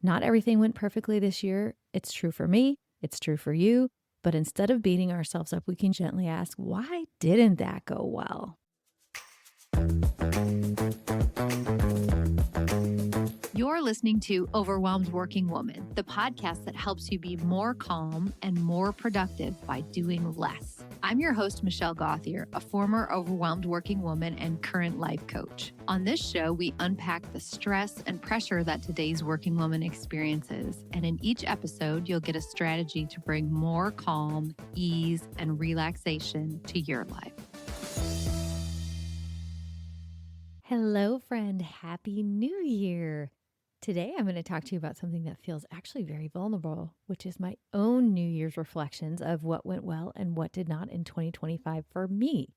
Not everything went perfectly this year. It's true for me. It's true for you. But instead of beating ourselves up, we can gently ask, why didn't that go well? You're listening to Overwhelmed Working Woman, the podcast that helps you be more calm and more productive by doing less. I'm your host, Michelle Gauthier, a former overwhelmed working woman and current life coach. On this show, we unpack the stress and pressure that today's working woman experiences. And in each episode, you'll get a strategy to bring more calm, ease, and relaxation to your life. Hello, friend. Happy New Year. Today, I'm going to talk to you about something that feels actually very vulnerable, which is my own New Year's reflections of what went well and what did not in 2025 for me.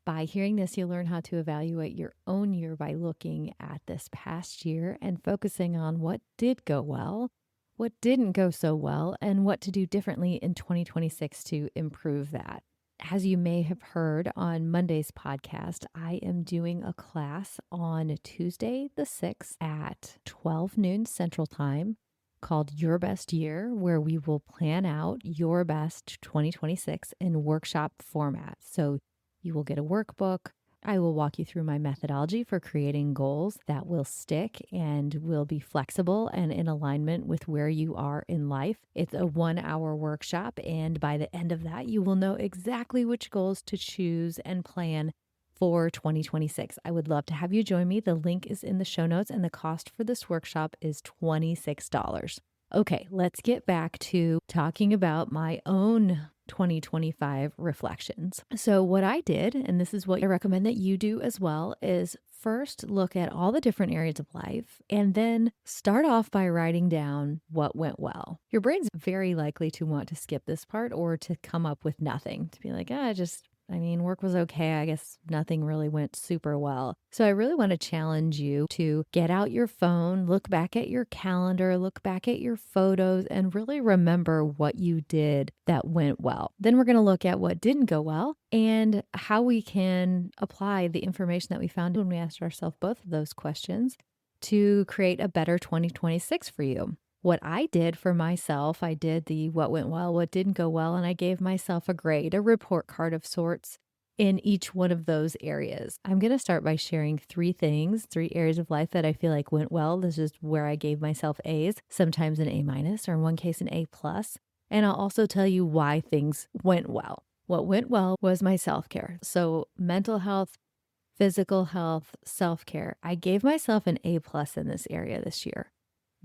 By hearing this, you'll learn how to evaluate your own year by looking at this past year and focusing on what did go well, what didn't go so well, and what to do differently in 2026 to improve that. As you may have heard on Monday's podcast, I am doing a class on Tuesday the 6th at 12 noon Central Time called Your Best Year, where we will plan out your best 2026 in workshop format. So you will get a workbook. I will walk you through my methodology for creating goals that will stick and will be flexible and in alignment with where you are in life. It's a 1-hour workshop, and by the end of that, you will know exactly which goals to choose and plan for 2026. I would love to have you join me. The link is in the show notes, and the cost for this workshop is $26. Okay, let's get back to talking about my own 2025 reflections. So what I did, and this is what I recommend that you do as well, is first look at all the different areas of life and then start off by writing down what went well. Your brain's very likely to want to skip this part or to come up with nothing, to be like, work was okay. I guess nothing really went super well. So I really want to challenge you to get out your phone, look back at your calendar, look back at your photos, and really remember what you did that went well. Then we're going to look at what didn't go well and how we can apply the information that we found when we asked ourselves both of those questions to create a better 2026 for you. What I did for myself, I did the what went well, what didn't go well, and I gave myself a grade, a report card of sorts in each one of those areas. I'm going to start by sharing 3 areas of life that I feel like went well. This is where I gave myself A's, sometimes an A-, or in one case an A+. And I'll also tell you why things went well. What went well was my self-care. So mental health, physical health, self-care. I gave myself an A+ in this area this year.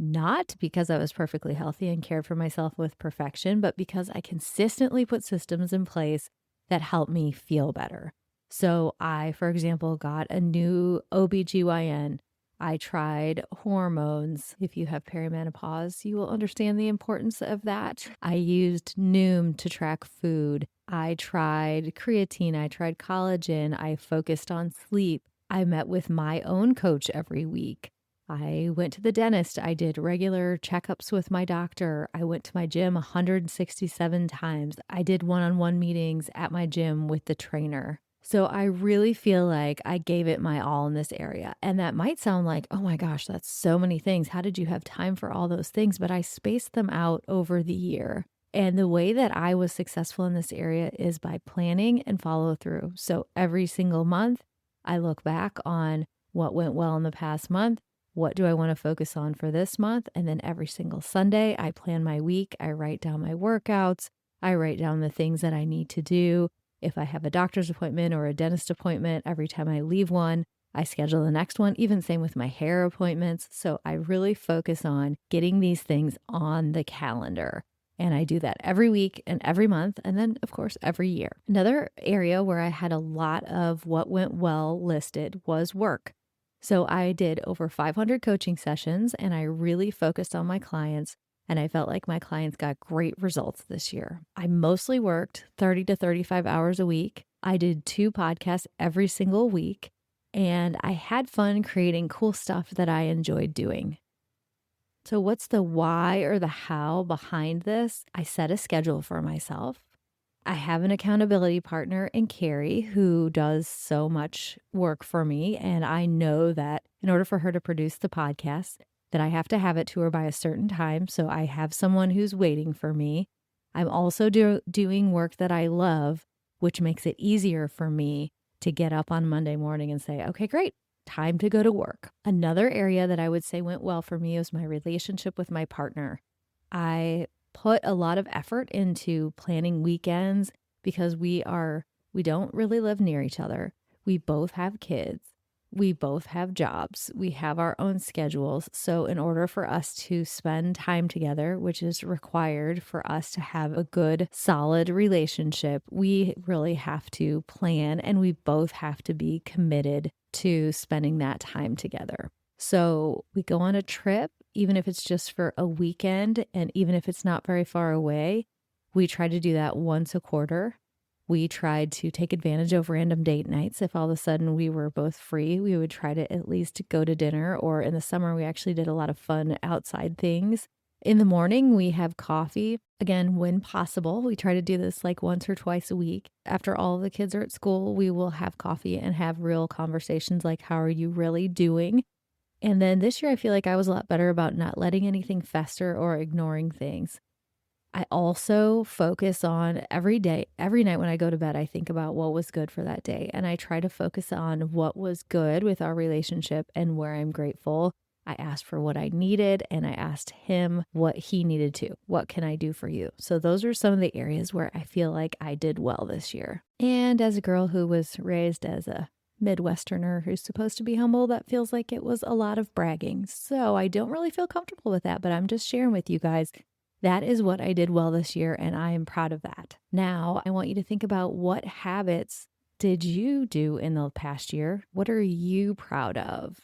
Not because I was perfectly healthy and cared for myself with perfection, but because I consistently put systems in place that help me feel better. So I, for example, got a new OBGYN. I tried hormones. If you have perimenopause, you will understand the importance of that. I used Noom to track food. I tried creatine. I tried collagen. I focused on sleep. I met with my own coach every week. I went to the dentist. I did regular checkups with my doctor. I went to my gym 167 times. I did one-on-one meetings at my gym with the trainer. So I really feel like I gave it my all in this area. And that might sound like, oh my gosh, that's so many things. How did you have time for all those things? But I spaced them out over the year. And the way that I was successful in this area is by planning and follow through. So every single month, I look back on what went well in the past month. What do I want to focus on for this month? And then every single Sunday, I plan my week. I write down my workouts. I write down the things that I need to do. If I have a doctor's appointment or a dentist appointment, every time I leave one, I schedule the next one, even same with my hair appointments. So I really focus on getting these things on the calendar. And I do that every week and every month. And then, of course, every year. Another area where I had a lot of what went well listed was work. So I did over 500 coaching sessions and I really focused on my clients, and I felt like my clients got great results this year. I mostly worked 30 to 35 hours a week. I did 2 podcasts every single week, and I had fun creating cool stuff that I enjoyed doing. So what's the why or the how behind this? I set a schedule for myself. I have an accountability partner in Carrie who does so much work for me. And I know that in order for her to produce the podcast, that I have to have it to her by a certain time. So I have someone who's waiting for me. I'm also doing work that I love, which makes it easier for me to get up on Monday morning and say, okay, great, time to go to work. Another area that I would say went well for me is my relationship with my partner. I put a lot of effort into planning weekends because we don't really live near each other. We both have kids. We both have jobs. We have our own schedules. So in order for us to spend time together, which is required for us to have a good, solid relationship, we really have to plan and we both have to be committed to spending that time together. So we go on a trip, even if it's just for a weekend, and even if it's not very far away, we try to do that once a quarter. We tried to take advantage of random date nights. If all of a sudden we were both free, we would try to at least go to dinner, or in the summer, we actually did a lot of fun outside things. In the morning, we have coffee. Again, when possible, we try to do this like once or twice a week. After all of the kids are at school, we will have coffee and have real conversations like, how are you really doing? And then this year, I feel like I was a lot better about not letting anything fester or ignoring things. I also focus on every night when I go to bed, I think about what was good for that day. And I try to focus on what was good with our relationship and where I'm grateful. I asked for what I needed and I asked him what he needed too. What can I do for you? So those are some of the areas where I feel like I did well this year. And as a girl who was raised as a Midwesterner who's supposed to be humble, that feels like it was a lot of bragging. So I don't really feel comfortable with that, but I'm just sharing with you guys. That is what I did well this year, and I am proud of that. Now, I want you to think about what habits did you do in the past year? What are you proud of?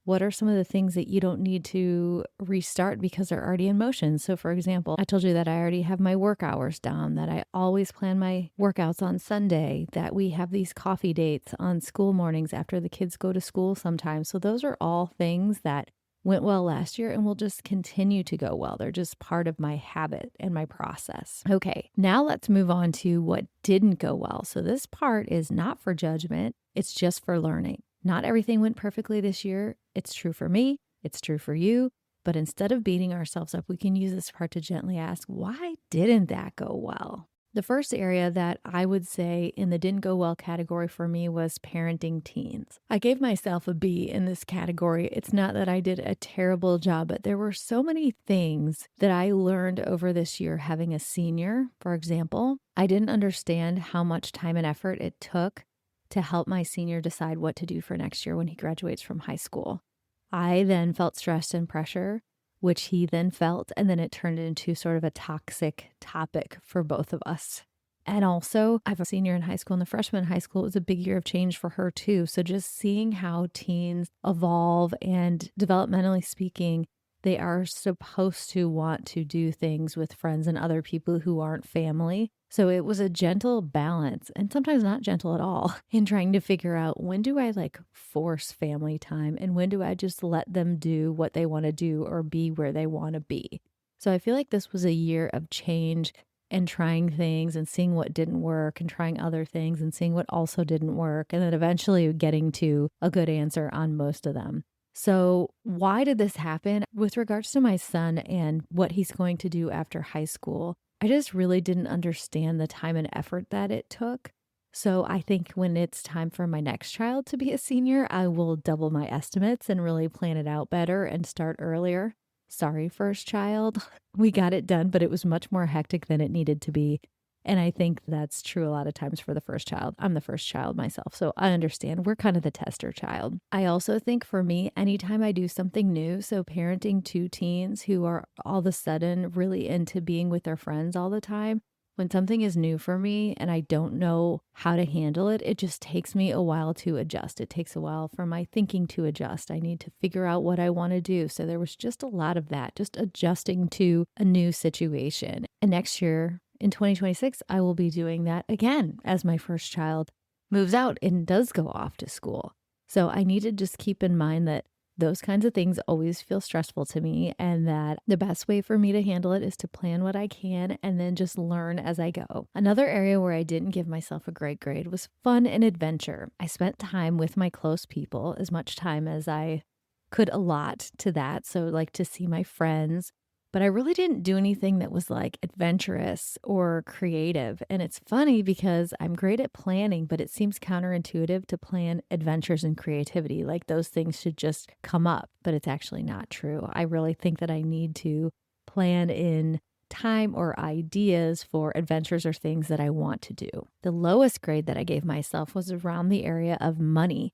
What are some of the things that you don't need to restart because they're already in motion? So, for example, I told you that I already have my work hours down, that I always plan my workouts on Sunday, that we have these coffee dates on school mornings after the kids go to school sometimes. So those are all things that went well last year and will just continue to go well. They're just part of my habit and my process. Okay, now let's move on to what didn't go well. So this part is not for judgment, it's just for learning. Not everything went perfectly this year. It's true for me, it's true for you. But instead of beating ourselves up, we can use this part to gently ask, why didn't that go well? The first area that I would say in the didn't go well category for me was parenting teens. I gave myself a B in this category. It's not that I did a terrible job, but there were so many things that I learned over this year having a senior, for example. I didn't understand how much time and effort it took to help my senior decide what to do for next year when he graduates from high school. I then felt stressed and pressure, which he then felt, and then it turned into sort of a toxic topic for both of us. And also, I have a senior in high school and the freshman in high school. It was a big year of change for her too. So just seeing how teens evolve and developmentally speaking, they are supposed to want to do things with friends and other people who aren't family. So it was a gentle balance, and sometimes not gentle at all, in trying to figure out, when do I force family time and when do I just let them do what they want to do or be where they want to be? So I feel like this was a year of change and trying things and seeing what didn't work and trying other things and seeing what also didn't work, and then eventually getting to a good answer on most of them. So why did this happen? With regards to my son and what he's going to do after high school, I just really didn't understand the time and effort that it took. So I think when it's time for my next child to be a senior, I will double my estimates and really plan it out better and start earlier. Sorry, first child. We got it done, but it was much more hectic than it needed to be. And I think that's true a lot of times for the first child. I'm the first child myself, so I understand. We're kind of the tester child. I also think for me, anytime I do something new, so parenting two teens who are all of a sudden really into being with their friends all the time, when something is new for me and I don't know how to handle it, it just takes me a while to adjust. It takes a while for my thinking to adjust. I need to figure out what I want to do. So there was just a lot of that, just adjusting to a new situation. And next year, in 2026, I will be doing that again as my first child moves out and does go off to school. So I need to just keep in mind that those kinds of things always feel stressful to me, and that the best way for me to handle it is to plan what I can and then just learn as I go. Another area where I didn't give myself a great grade was fun and adventure. I spent time with my close people, as much time as I could a lot to that. So, like to see my friends, but I really didn't do anything that was like adventurous or creative. And it's funny because I'm great at planning, but it seems counterintuitive to plan adventures and creativity. Like those things should just come up, but it's actually not true. I really think that I need to plan in time or ideas for adventures or things that I want to do. The lowest grade that I gave myself was around the area of money.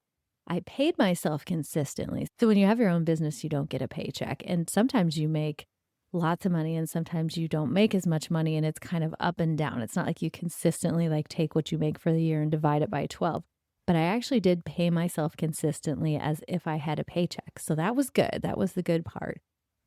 I paid myself consistently. So when you have your own business, you don't get a paycheck. And sometimes you make lots of money and sometimes you don't make as much money and it's kind of up and down. It's not like you consistently like take what you make for the year and divide it by 12. But I actually did pay myself consistently as if I had a paycheck. So that was good. That was the good part.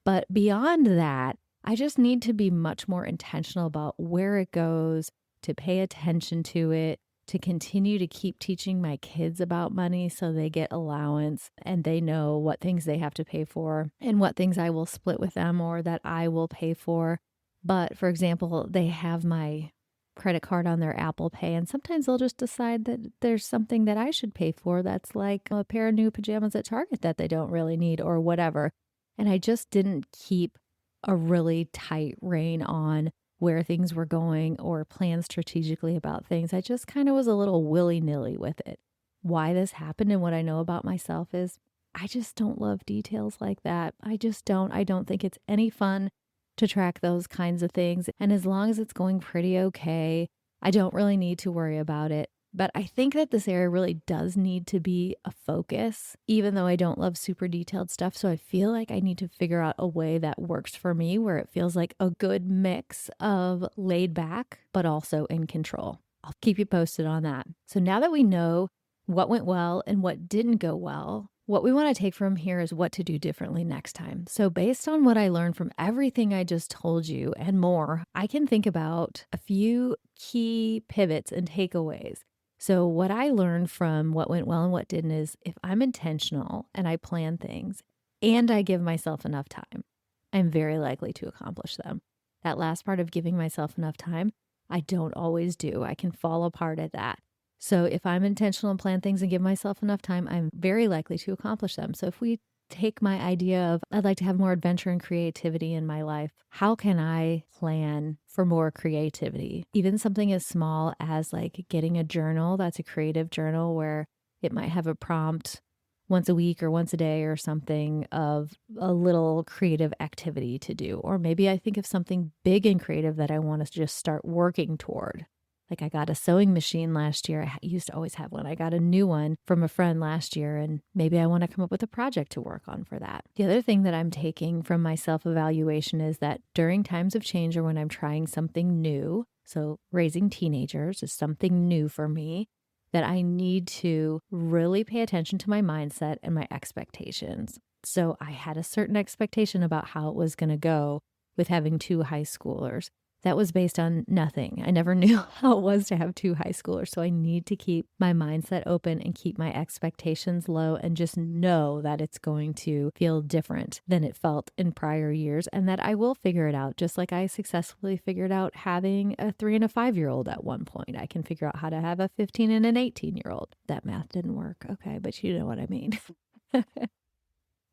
But beyond that, I just need to be much more intentional about where it goes, to pay attention to it, to continue to keep teaching my kids about money so they get allowance and they know what things they have to pay for and what things I will split with them or that I will pay for. But for example, they have my credit card on their Apple Pay, and sometimes they'll just decide that there's something that I should pay for that's like a pair of new pajamas at Target that they don't really need or whatever. And I just didn't keep a really tight rein on where things were going or plan strategically about things. I just kind of was a little willy-nilly with it. Why this happened and what I know about myself is I just don't love details like that. I just don't. I don't think it's any fun to track those kinds of things. And as long as it's going pretty okay, I don't really need to worry about it. But I think that this area really does need to be a focus, even though I don't love super detailed stuff. So I feel like I need to figure out a way that works for me where it feels like a good mix of laid back, but also in control. I'll keep you posted on that. So now that we know what went well and what didn't go well, what we want to take from here is what to do differently next time. So based on what I learned from everything I just told you and more, I can think about a few key pivots and takeaways. So what I learned from what went well and what didn't is if I'm intentional and I plan things and I give myself enough time, I'm very likely to accomplish them. That last part of giving myself enough time, I don't always do. I can fall apart at that. So if I'm intentional and plan things and give myself enough time, I'm very likely to accomplish them. So if we take my idea of I'd like to have more adventure and creativity in my life, how can I plan for more creativity? Even something as small as like getting a journal that's a creative journal where it might have a prompt once a week or once a day or something of a little creative activity to do. Or maybe I think of something big and creative that I want to just start working toward. Like I got a sewing machine last year. I used to always have one. I got a new one from a friend last year, and maybe I want to come up with a project to work on for that. The other thing that I'm taking from my self-evaluation is that during times of change or when I'm trying something new, so raising teenagers is something new for me, that I need to really pay attention to my mindset and my expectations. So I had a certain expectation about how it was going to go with having two high schoolers. That was based on nothing. I never knew how it was to have two high schoolers. So I need to keep my mindset open and keep my expectations low and just know that it's going to feel different than it felt in prior years and that I will figure it out. Just like I successfully figured out having a 3 and a 5-year-old at one point. I can figure out how to have a 15 and an 18-year-old. That math didn't work. Okay, but you know what I mean.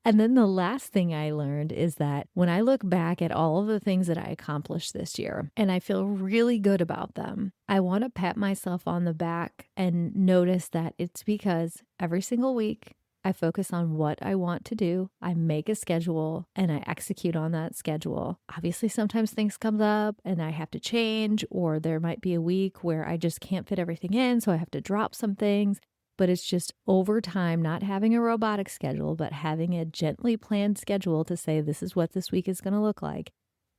And then the last thing I learned is that when I look back at all of the things that I accomplished this year and I feel really good about them, I want to pat myself on the back and notice that it's because every single week I focus on what I want to do. I make a schedule and I execute on that schedule. Obviously, sometimes things come up and I have to change, or there might be a week where I just can't fit everything in, so I have to drop some things. But it's just over time, not having a robotic schedule, but having a gently planned schedule to say, this is what this week is going to look like,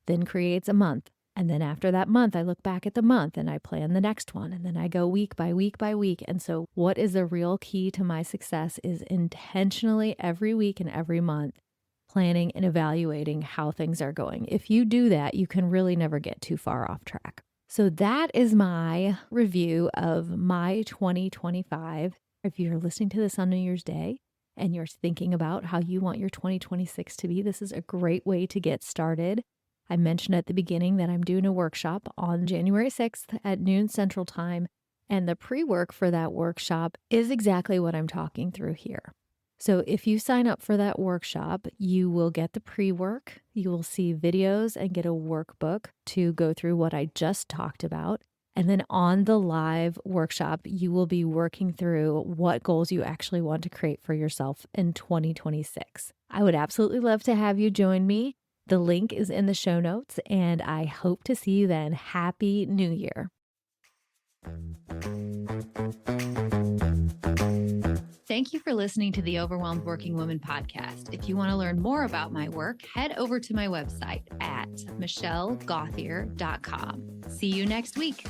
then creates a month. And then after that month, I look back at the month and I plan the next one. And then I go week by week by week. And so what is the real key to my success is intentionally every week and every month planning and evaluating how things are going. If you do that, you can really never get too far off track. So that is my review of my 2025. If you're listening to this on New Year's Day and you're thinking about how you want your 2026 to be, this is a great way to get started. I mentioned at the beginning that I'm doing a workshop on January 6th at noon Central Time, and the pre-work for that workshop is exactly what I'm talking through here. So if you sign up for that workshop, you will get the pre-work, you will see videos and get a workbook to go through what I just talked about. And then on the live workshop, you will be working through what goals you actually want to create for yourself in 2026. I would absolutely love to have you join me. The link is in the show notes, and I hope to see you then. Happy New Year. Thank you for listening to the Overwhelmed Working Woman podcast. If you want to learn more about my work, head over to my website at michellegothier.com. See you next week.